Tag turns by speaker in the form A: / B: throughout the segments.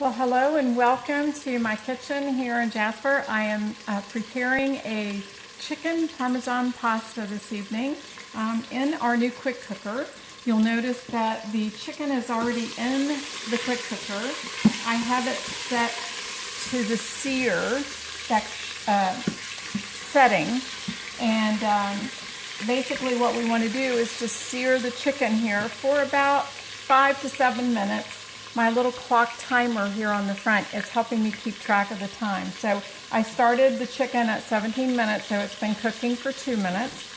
A: Well, hello and welcome to my kitchen here in Jasper. I am preparing a chicken Parmesan pasta this evening in our new quick cooker. You'll notice that the chicken is already in the quick cooker. I have it set to the sear setting, and basically what we want to do is just sear the chicken here for about 5 to 7 minutes. My little clock timer here on the front is helping me keep track of the time. So I started the chicken at 17 minutes, so it's been cooking for 2 minutes.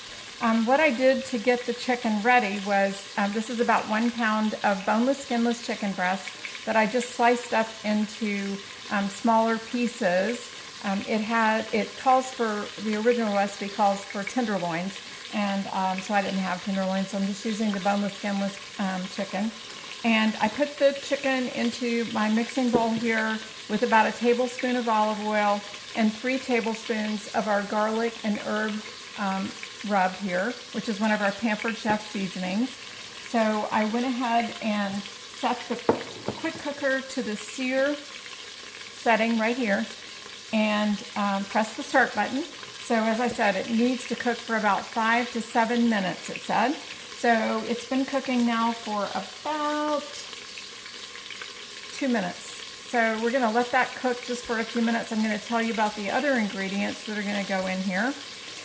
A: What I did to get the chicken ready was, this is about 1 pound of boneless, skinless chicken breast that I just sliced up into smaller pieces. It calls for, the original recipe calls for tenderloins, and so I didn't have tenderloins, so I'm just using the boneless, skinless chicken. And I put the chicken into my mixing bowl here with about 1 tablespoon of olive oil and 3 tablespoons of our garlic and herb rub here, which is one of our Pampered Chef seasonings. So I went ahead and set the quick cooker to the sear setting right here and press the start button. So as I said, it needs to cook for about 5 to 7 minutes, it said. So it's been cooking now for about 2 minutes. So we're going to let that cook just for a few minutes. I'm going to tell you about the other ingredients that are going to go in here.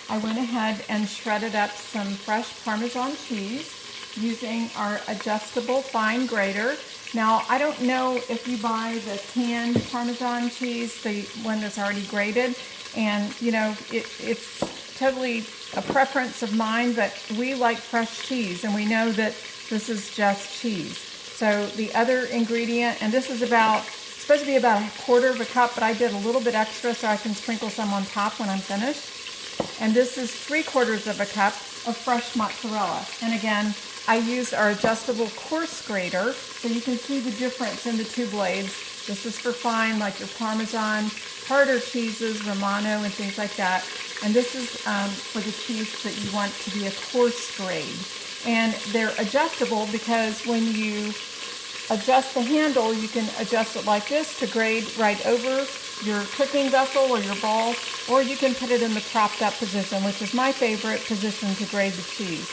A: I went ahead and shredded up some fresh Parmesan cheese using our adjustable fine grater. Now, I don't know if you buy the canned Parmesan cheese, the one that's already grated, and you know, it's totally a preference of mine, but we like fresh cheese, and we know that this is just cheese. So the other ingredient, and this is supposed to be about 1/4 cup, but I did a little bit extra so I can sprinkle some on top when I'm finished. And this is 3/4 cup of fresh mozzarella. And again, I used our adjustable coarse grater, so you can see the difference in the two blades. This is for fine, like your Parmesan, harder cheeses, Romano, and things like that. And this is for the cheese that you want to be a coarse grade. And they're adjustable because when you adjust the handle, you can adjust it like this to grade right over your cooking vessel or your bowl, or you can put it in the propped up position, which is my favorite position to grade the cheese.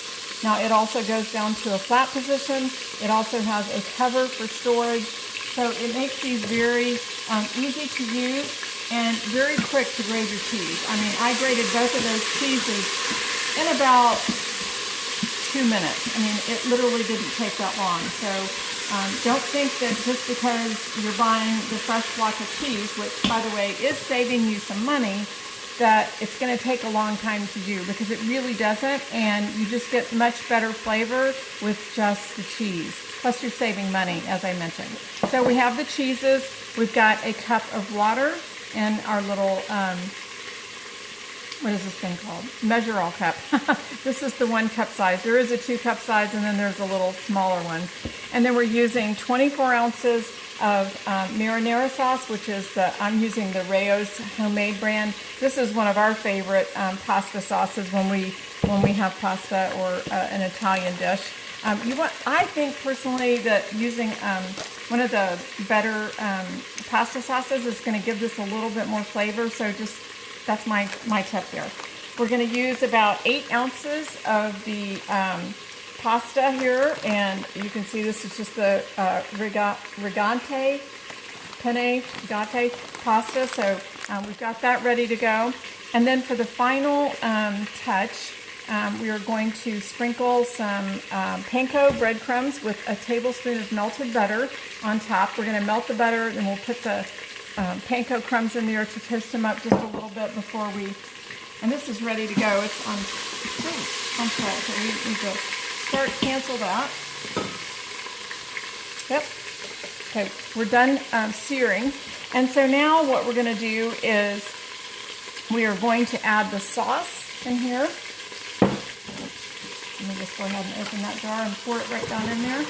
A: Now it also goes down to a flat position. It also has a cover for storage. So it makes these very easy to use and very quick to grade your cheese. I mean, I graded both of those cheeses in about 2 minutes. I mean, it literally didn't take that long. So don't think that just because you're buying the fresh block of cheese, which by the way is saving you some money, that it's going to take a long time to do, because it really doesn't, and you just get much better flavor with just the cheese. Plus you're saving money, as I mentioned. So we have the cheeses. We've got a cup of water and our little, what is this thing called? Measure-all cup. This is the 1 cup size. There is a 2 cup size, and then there's a little smaller one. And then we're using 24 ounces of marinara sauce, which is I'm using the Rayo's homemade brand. This is one of our favorite pasta sauces when we have pasta or an Italian dish. I think personally that using one of the better pasta sauces is going to give this a little bit more flavor. So that's my tip there. We're going to use about 8 ounces of the pasta here, and you can see this is just the penne rigate pasta. So we've got that ready to go. And then for the final touch, we are going to sprinkle some panko breadcrumbs with 1 tablespoon of melted butter on top. We're going to melt the butter, and we'll put the panko crumbs in there to toast them up just a little bit before and this is ready to go. It's on salt, so we need to start, cancel that. Yep. Okay, we're done searing. And so now what we're going to do is we are going to add the sauce in here. Let me just go ahead and open that jar and pour it right down in there.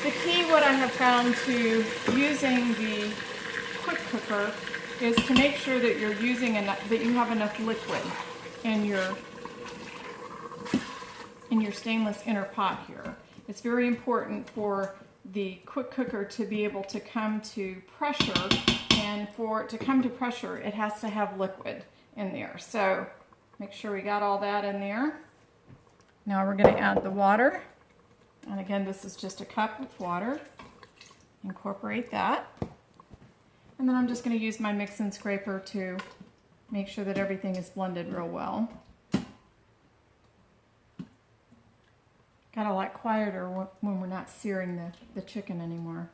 A: The key, what I have found to using the quick cooker, is to make sure that you're using enough, that you have enough liquid in your stainless inner pot here. It's very important for the quick cooker to be able to come to pressure, and for it to come to pressure, it has to have liquid in there. So make sure we got all that in there. Now we're going to add the water, and again, this is just a cup of water. Incorporate that, and then I'm just going to use my mix and scraper to make sure that everything is blended real well. Got a lot quieter when we're not searing the chicken anymore.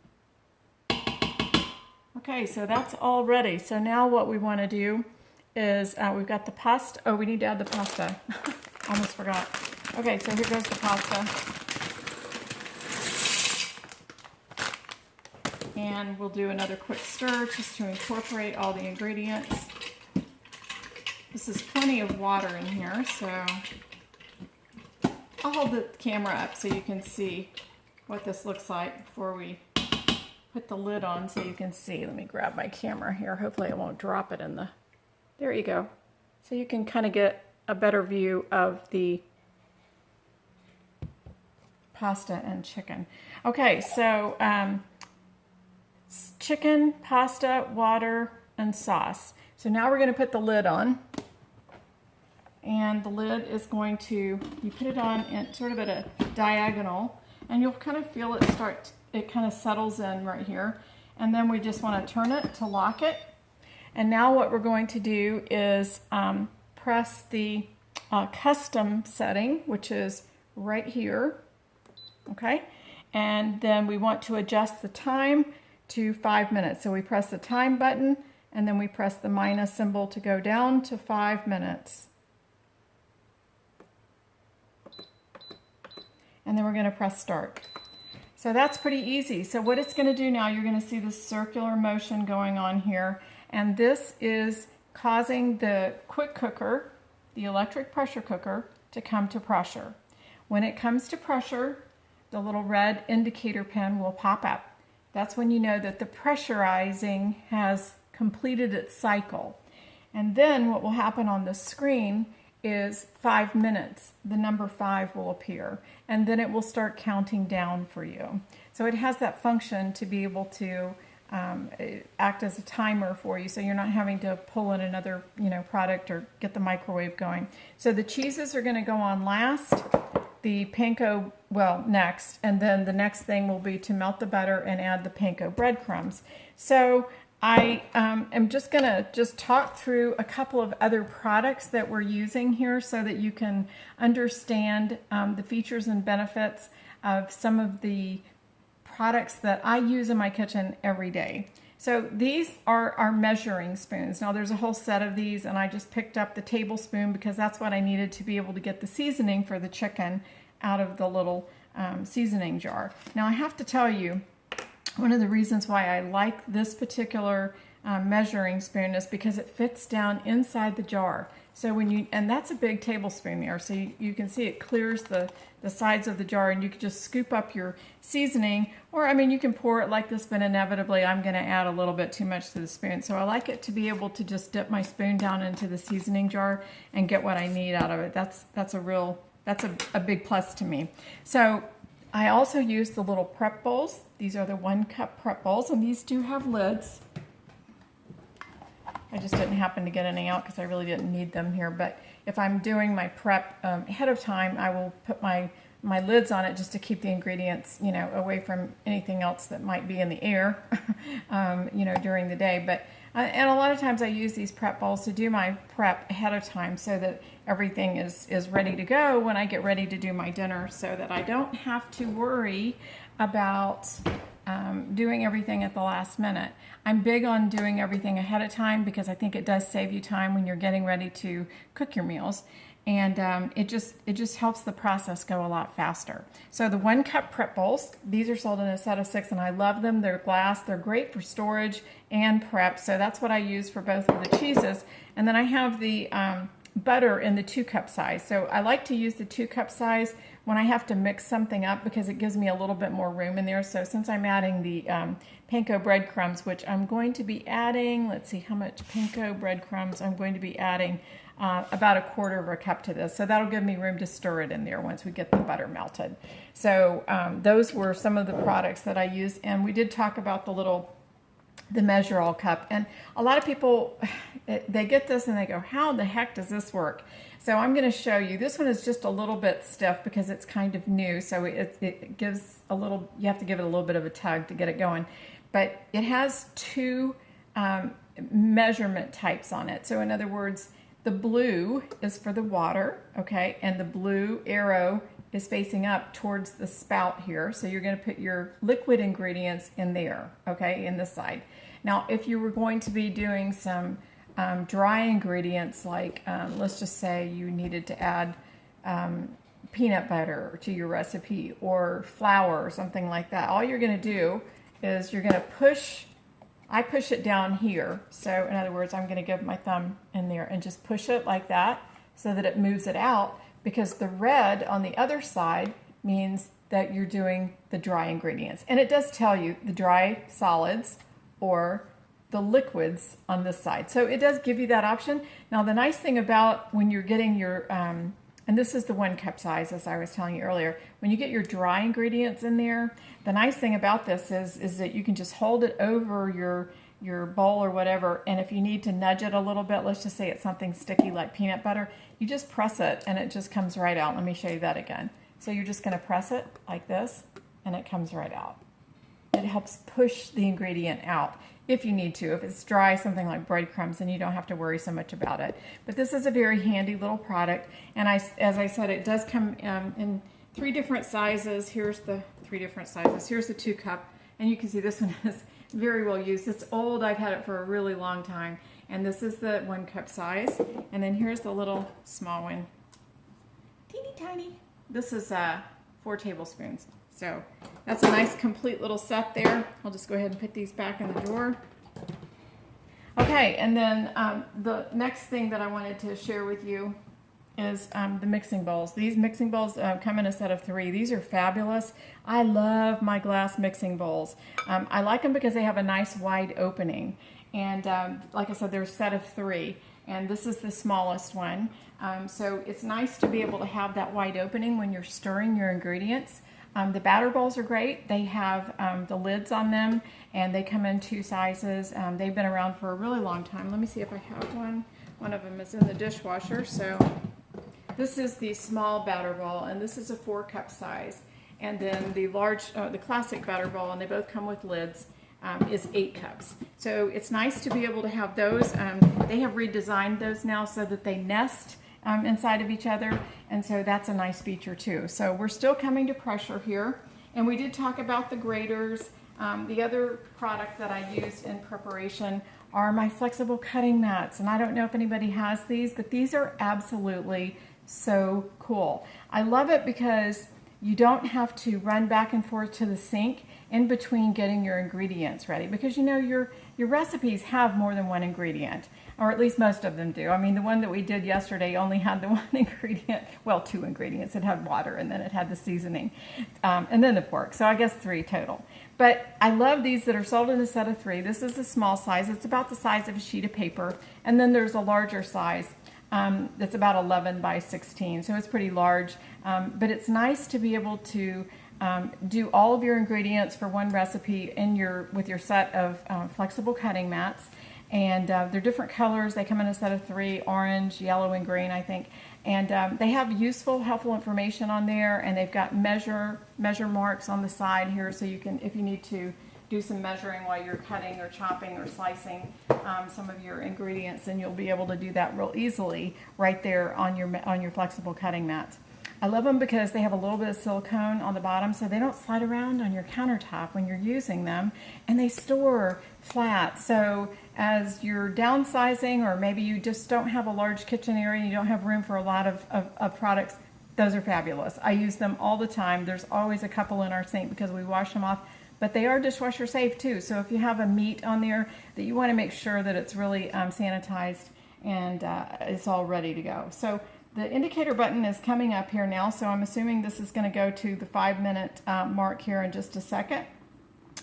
A: Okay, so that's all ready. So now what we want to do is we've got the pasta. Oh, we need to add the pasta. Almost forgot. Okay, so here goes the pasta. And we'll do another quick stir just to incorporate all the ingredients. This is plenty of water in here, so I'll hold the camera up so you can see what this looks like before we put the lid on so you can see. Let me grab my camera here. Hopefully I won't drop it in the... There you go. So you can kind of get a better view of the pasta and chicken. Okay, so chicken, pasta, water, and sauce. So now we're going to put the lid on. And the lid is going to, you put it on in sort of at a diagonal, and you'll kind of feel it start, it kind of settles in right here. And then we just want to turn it to lock it. And now what we're going to do is press the custom setting, which is right here. Okay. And then we want to adjust the time to 5 minutes. So we press the time button, and then we press the minus symbol to go down to 5 minutes. And then we're going to press start. So that's pretty easy. So what it's going to do now, you're going to see this circular motion going on here. And this is causing the quick cooker, the electric pressure cooker, to come to pressure. When it comes to pressure, the little red indicator pin will pop up. That's when you know that the pressurizing has completed its cycle. And then what will happen on the screen is 5 minutes. The number 5 will appear, and then it will start counting down for you. So it has that function to be able to act as a timer for you, so you're not having to pull in another product or get the microwave going. So the cheeses are going to go on last, the panko, well, next, and then the next thing will be to melt the butter and add the panko breadcrumbs. So I am just going to talk through a couple of other products that we're using here so that you can understand the features and benefits of some of the products that I use in my kitchen every day. So these are our measuring spoons. Now there's a whole set of these, and I just picked up the tablespoon because that's what I needed to be able to get the seasoning for the chicken out of the little seasoning jar. Now I have to tell you, one of the reasons why I like this particular measuring spoon is because it fits down inside the jar. So when you, and that's a big tablespoon there, so you can see it clears the sides of the jar, and you can just scoop up your seasoning, or I mean you can pour it like this, but inevitably I'm going to add a little bit too much to the spoon. So I like it to be able to just dip my spoon down into the seasoning jar and get what I need out of it. That's a big plus to me. So I also use the little prep bowls. These are the 1 cup prep bowls, and these do have lids. I just didn't happen to get any out because I really didn't need them here. But if I'm doing my prep ahead of time, I will put my lids on it just to keep the ingredients, away from anything else that might be in the air, during the day. But and a lot of times I use these prep bowls to do my prep ahead of time so that everything is ready to go when I get ready to do my dinner, so that I don't have to worry about doing everything at the last minute. I'm big on doing everything ahead of time because I think it does save you time when you're getting ready to cook your meals, and it just helps the process go a lot faster. So the 1 cup prep bowls, these are sold in a set of 6, and I love them. They're glass, they're great for storage and prep, so that's what I use for both of the cheeses. And then I have the butter in the 2-cup size. So I like to use the 2-cup size when I have to mix something up because it gives me a little bit more room in there. So since I'm adding the panko breadcrumbs, which I'm going to be adding, let's see how much panko breadcrumbs, I'm going to be adding about 1/4 cup to this. So that'll give me room to stir it in there once we get the butter melted. So those were some of the products that I used. And we did talk about the measure all cup. And a lot of people, they get this and they go, how the heck does this work? So I'm going to show you. This one is just a little bit stiff because it's kind of new. So it gives a little, you have to give it a little bit of a tug to get it going. But it has 2 measurement types on it. So in other words, the blue is for the water, okay? And the blue arrow is facing up towards the spout here. So you're going to put your liquid ingredients in there, okay, in this side. Now, if you were going to be doing some dry ingredients, like let's just say you needed to add peanut butter to your recipe or flour or something like that, all you're going to do is you're going to push, I push it down here. So in other words, I'm going to give my thumb in there and just push it like that so that it moves it out, because the red on the other side means that you're doing the dry ingredients. And it does tell you the dry solids or the liquids on this side. So it does give you that option. Now the nice thing about when you're getting your, and this is the 1-cup size as I was telling you earlier, when you get your dry ingredients in there, the nice thing about this is that you can just hold it over your bowl or whatever, and if you need to nudge it a little bit, let's just say it's something sticky like peanut butter, you just press it and it just comes right out. Let me show you that again. So you're just going to press it like this and it comes right out. It helps push the ingredient out if you need to. If it's dry, something like breadcrumbs, then you don't have to worry so much about it. But this is a very handy little product, and as I said, it does come in 3 different sizes. Here's the 3 different sizes. Here's the 2-cup, and you can see this one is very well used. It's old. I've had it for a really long time, and this is the 1-cup size. And then here's the little small one, teeny tiny. This is 4 tablespoons. So that's a nice complete little set there. I'll just go ahead and put these back in the drawer. Okay, and then the next thing that I wanted to share with you is the mixing bowls. These mixing bowls come in a set of 3. These are fabulous. I love my glass mixing bowls. I like them because they have a nice wide opening. And like I said, they're a set of 3. And this is the smallest one. So it's nice to be able to have that wide opening when you're stirring your ingredients. The batter bowls are great. They have the lids on them, and they come in 2 sizes. They've been around for a really long time. Let me see if I have one. One of them is in the dishwasher. So this is the small batter bowl, and this is a 4-cup size. And then the large, the classic batter bowl, and they both come with lids, is 8 cups. So it's nice to be able to have those. They have redesigned those now so that they nest inside of each other, and so that's a nice feature too. So we're still coming to pressure here, and we did talk about the graters. The other product that I used in preparation are my flexible cutting mats, and I don't know if anybody has these, but these are absolutely so cool. I love it because you don't have to run back and forth to the sink in between getting your ingredients ready, because you know your recipes have more than 1 ingredient, or at least most of them do. I mean, the one that we did yesterday only had the 1 ingredient, well, 2 ingredients. It had water, and then it had the seasoning, and then the pork, so I guess 3 total. But I love these that are sold in a set of 3. This is a small size. It's about the size of a sheet of paper, and then there's a larger size that's about 11 by 16, so it's pretty large, but it's nice to be able to do all of your ingredients for one recipe with your set of flexible cutting mats. And they're different colors. They come in a set of 3, orange, yellow, and green, I think. And they have useful, helpful information on there, and they've got measure marks on the side here, so you can, if you need to do some measuring while you're cutting or chopping or slicing some of your ingredients, and you'll be able to do that real easily right there on your flexible cutting mats. I love them because they have a little bit of silicone on the bottom, so they don't slide around on your countertop when you're using them, and they store flat. So as you're downsizing, or maybe you just don't have a large kitchen area, you don't have room for a lot of products, those are fabulous. I use them all the time. There's always a couple in our sink because we wash them off, but they are dishwasher safe too. So if you have a meat on there that you want to make sure that it's really sanitized and it's all ready to go. So the indicator button is coming up here now, so I'm assuming this is going to go to the 5-minute mark here in just a second.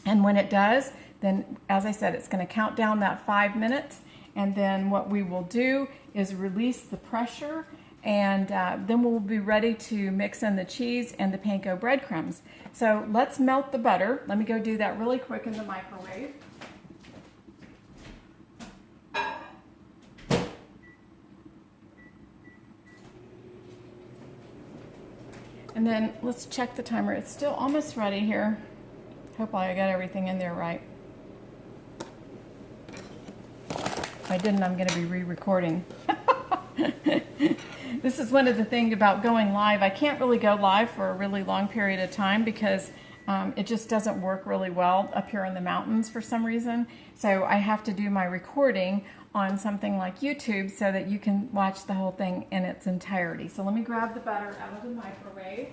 A: And when it does, then as I said, it's going to count down that 5 minutes, and then what we will do is release the pressure, and then we'll be ready to mix in the cheese and the panko breadcrumbs. So let's melt the butter. Let me go do that really quick in the microwave. And then let's check the timer. It's still almost ready here. Hopefully I got everything in there right. If I didn't, I'm going to be re-recording. This is one of the things about going live. I can't really go live for a really long period of time because it just doesn't work really well up here in the mountains for some reason. So I have to do my recording on something like YouTube so that you can watch the whole thing in its entirety. So let me grab the butter out of the microwave.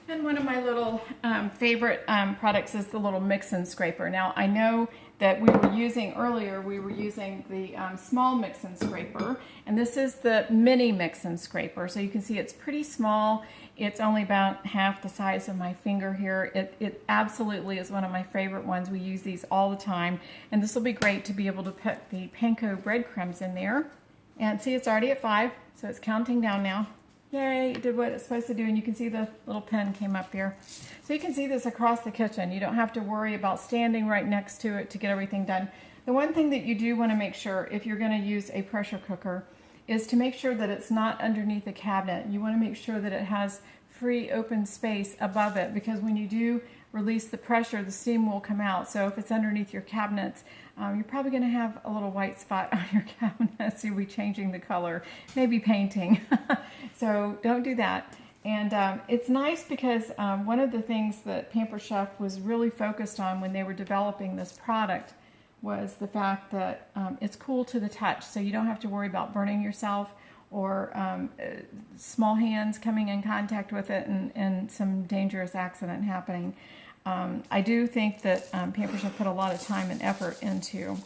A: And one of my little favorite products is the little mix-and scraper. Now I know that we were using the small mix-and scraper, and this is the mini mix-and scraper. So you can see it's pretty small. It's only about half the size of my finger here. It absolutely is one of my favorite ones. We use these all the time, and this will be great to be able to put the panko breadcrumbs in there. And see, it's already at 5, so it's counting down now. Yay, it did what it's supposed to do, and you can see the little pen came up here. So you can see this across the kitchen. You don't have to worry about standing right next to it to get everything done. The one thing that you do want to make sure, if you're going to use a pressure cooker, is to make sure that it's not underneath the cabinet. You want to make sure that it has free open space above it, because when you do release the pressure, the steam will come out. So if it's underneath your cabinets, you're probably going to have a little white spot on your cabinets. You'll be changing the color, maybe painting. So don't do that. And it's nice because one of the things that Pampered Chef was really focused on when they were developing this product was the fact that it's cool to the touch. So you don't have to worry about burning yourself or small hands coming in contact with it and some dangerous accident happening. I do think that Pampered Chef put a lot of time and effort into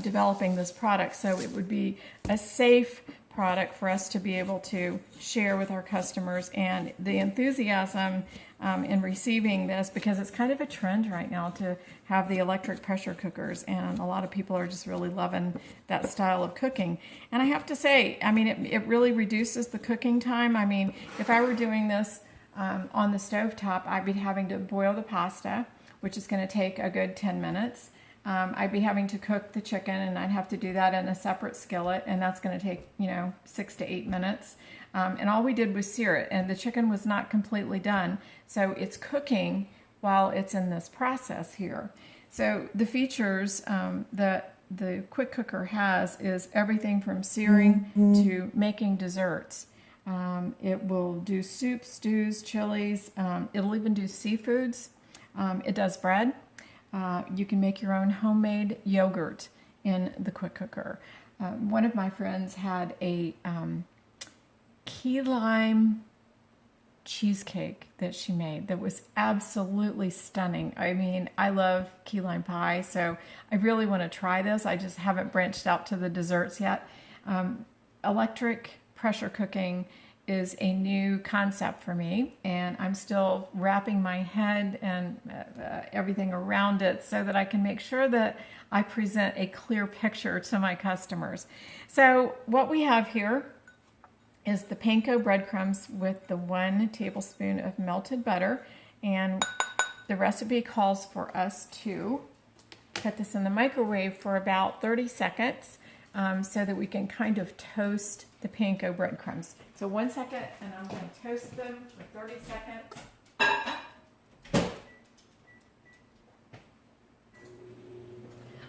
A: developing this product, so it would be a safe product for us to be able to share with our customers, and the enthusiasm in receiving this, because it's kind of a trend right now to have the electric pressure cookers, and a lot of people are just really loving that style of cooking. And I have to say, I mean, it really reduces the cooking time. I mean, if I were doing this on the stovetop, I'd be having to boil the pasta, which is going to take a good 10 minutes. I'd be having to cook the chicken, and I'd have to do that in a separate skillet, and that's going to take, 6 to 8 minutes. And all we did was sear it, and the chicken was not completely done. So it's cooking while it's in this process here. So the features that the quick cooker has is everything from searing to making desserts. It will do soups, stews, chilies. It'll even do seafoods. It does bread. You can make your own homemade yogurt in the quick cooker. One of my friends had a key lime cheesecake that she made that was absolutely stunning. I mean, I love key lime pie, so I really want to try this. I just haven't branched out to the desserts yet. Electric pressure cooking is a new concept for me, and I'm still wrapping my head and everything around it so that I can make sure that I present a clear picture to my customers. So what we have here is the panko breadcrumbs with the 1 tablespoon of melted butter, and the recipe calls for us to put this in the microwave for about 30 seconds so that we can kind of toast the panko breadcrumbs. So 1 second, and I'm going to toast them for 30 seconds.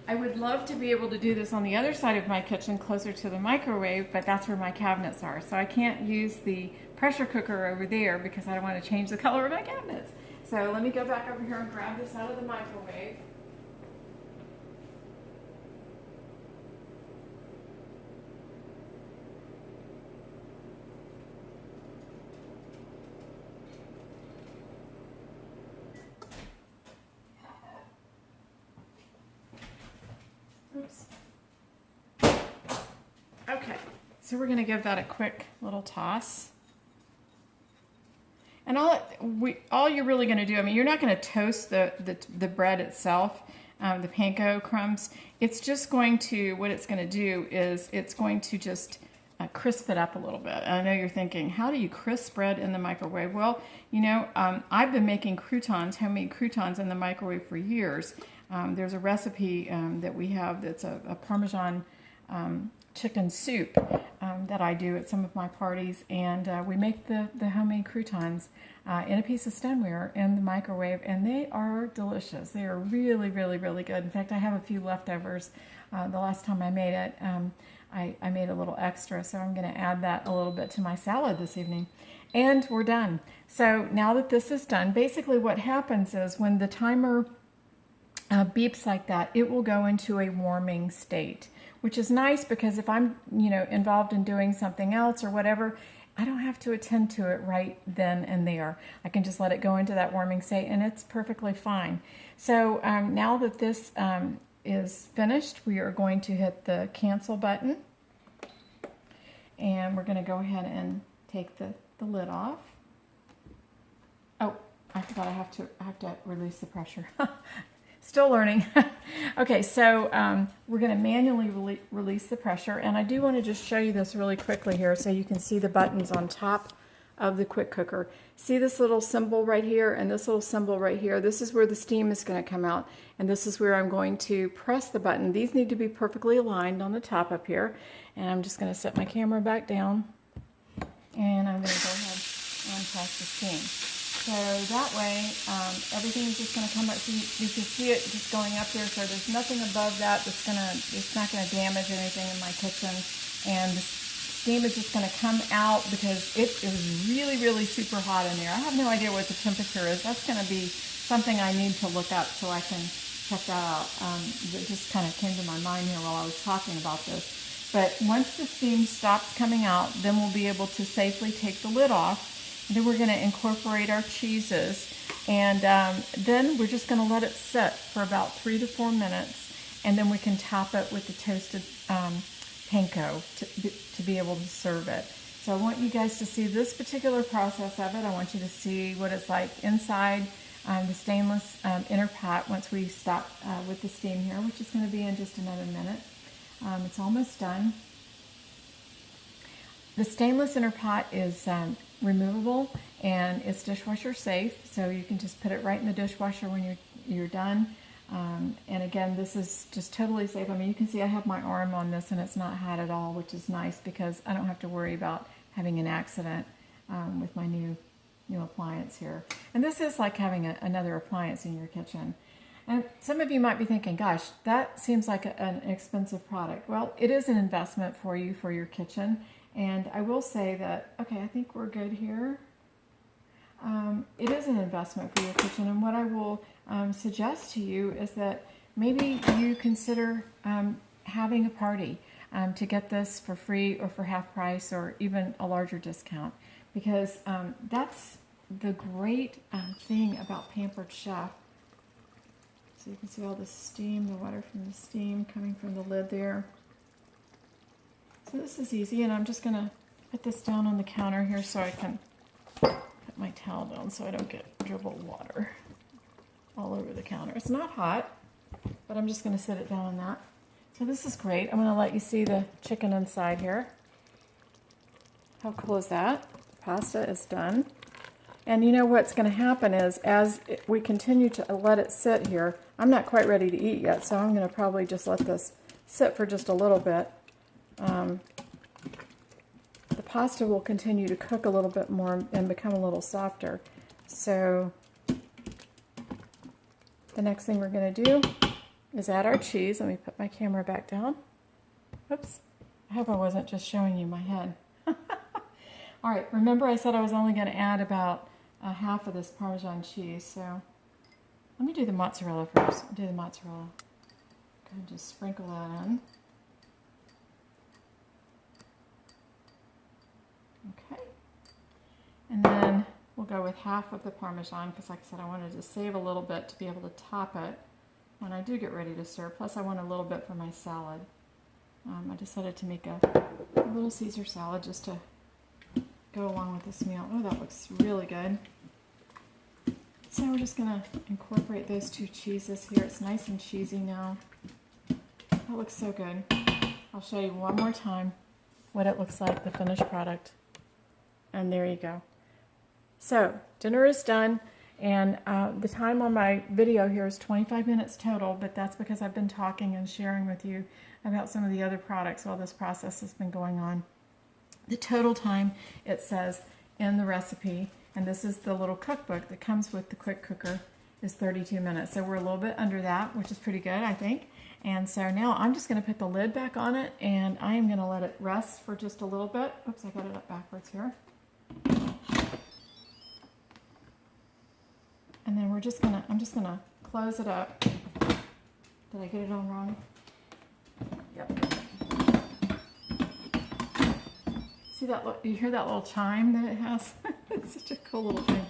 A: I would love to be able to do this on the other side of my kitchen, closer to the microwave, but that's where my cabinets are. So I can't use the pressure cooker over there because I don't want to change the color of my cabinets. So let me go back over here and grab this out of the microwave. So we're going to give that a quick little toss. And all you're really going to do, I mean, you're not going to toast the bread itself, the panko crumbs. It's just going to, what it's going to do is it's going to just crisp it up a little bit. And I know you're thinking, how do you crisp bread in the microwave? Well, you know, I've been making croutons, homemade croutons in the microwave for years. There's a recipe that we have that's a Parmesan chicken soup that I do at some of my parties, and we make the homemade croutons in a piece of stoneware in the microwave, and they are delicious. They are really, really, really good. In fact, I have a few leftovers. The last time I made it, I made a little extra, so I'm going to add that a little bit to my salad this evening. And we're done. So now that this is done, basically what happens is when the timer beeps like that, it will go into a warming state, which is nice because if I'm, you know, involved in doing something else or whatever, I don't have to attend to it right then and there. I can just let it go into that warming state and it's perfectly fine. So now that this is finished, we are going to hit the cancel button, and we're going to go ahead and take the lid off. Oh, I forgot I have to release the pressure. Still learning. Okay, so we're going to manually release the pressure, and I do want to just show you this really quickly here so you can see the buttons on top of the quick cooker. See this little symbol right here and this little symbol right here? This is where the steam is going to come out, and this is where I'm going to press the button. These need to be perfectly aligned on the top up here, and I'm just going to set my camera back down, and I'm going to go ahead and press the steam. So that way, everything is just going to come up. So you can see it just going up there. So there's nothing above that it's not going to damage anything in my kitchen. And the steam is just going to come out because it is really, really super hot in there. I have no idea what the temperature is. That's going to be something I need to look up so I can check that out. It just kind of came to my mind here while I was talking about this. But once the steam stops coming out, then we'll be able to safely take the lid off. Then we're going to incorporate our cheeses, and then we're just going to let it sit for about 3 to 4 minutes, and then we can top it with the toasted panko to be able to serve it. So I want you guys to see this particular process of it. I want you to see what it's like inside the stainless inner pot once we stop with the steam here, which is going to be in just another minute. It's almost done. The stainless inner pot is removable and it's dishwasher safe, so you can just put it right in the dishwasher when you're done. And again, this is just totally safe. I mean, you can see I have my arm on this and it's not hot at all, which is nice because I don't have to worry about having an accident with my new appliance here. And this is like having another appliance in your kitchen. And some of you might be thinking, gosh, that seems like an expensive product. Well, it is an investment for you for your kitchen. And I will say that, okay, I think we're good here. It is an investment for your kitchen, and what I will suggest to you is that maybe you consider having a party to get this for free or for half price or even a larger discount, because that's the great thing about Pampered Chef. So you can see all the steam, the water from the steam coming from the lid there. So this is easy, and I'm just going to put this down on the counter here so I can put my towel down so I don't get dribbled water all over the counter. It's not hot, but I'm just going to set it down on that. So this is great. I'm going to let you see the chicken inside here. How cool is that? Pasta is done. And you know what's going to happen is as we continue to let it sit here, I'm not quite ready to eat yet, so I'm going to probably just let this sit for just a little bit. The pasta will continue to cook a little bit more and become a little softer. So the next thing we're going to do is add our cheese. Let me put my camera back down. Oops. I hope I wasn't just showing you my head. All right, remember I said I was only going to add about half of this Parmesan cheese. So let me do the mozzarella first. I'll do the mozzarella. Go ahead and just sprinkle that in. Okay, and then we'll go with half of the Parmesan because, like I said, I wanted to save a little bit to be able to top it when I do get ready to serve. Plus, I want a little bit for my salad. I decided to make a little Caesar salad just to go along with this meal. Oh, that looks really good. So we're just going to incorporate those two cheeses here. It's nice and cheesy now. That looks so good. I'll show you one more time what it looks like, the finished product. And there you go. So dinner is done, and the time on my video here is 25 minutes total, but that's because I've been talking and sharing with you about some of the other products while this process has been going on. The total time, it says in the recipe, and this is the little cookbook that comes with the quick cooker, is 32 minutes. So we're a little bit under that, which is pretty good, I think. And so now I'm just going to put the lid back on it, and I am going to let it rest for just a little bit. Oops, I got it up backwards here. And then I'm just gonna close it up. Did I get it on wrong? Yep. See that? You hear that little chime that it has? It's such a cool little thing.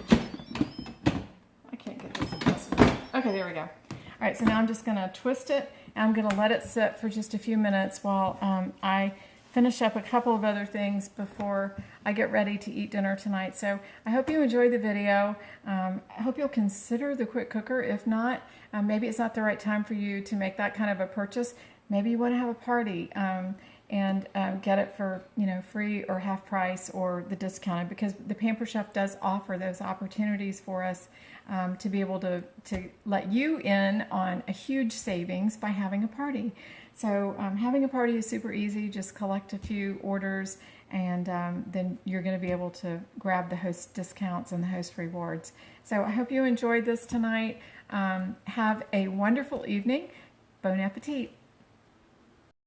A: I can't get this adjusted. Okay, there we go. All right, so now I'm just gonna twist it, and I'm gonna let it sit for just a few minutes while I finish up a couple of other things before I get ready to eat dinner tonight. So I hope you enjoyed the video. I hope you'll consider the quick cooker. If not, maybe it's not the right time for you to make that kind of a purchase. Maybe you want to have a party and get it for free or half price or the discounted, because the Pamper Chef does offer those opportunities for us to be able to let you in on a huge savings by having a party. So having a party is super easy. Just collect a few orders, and then you're going to be able to grab the host discounts and the host rewards. So I hope you enjoyed this tonight. Have a wonderful evening. Bon appetit.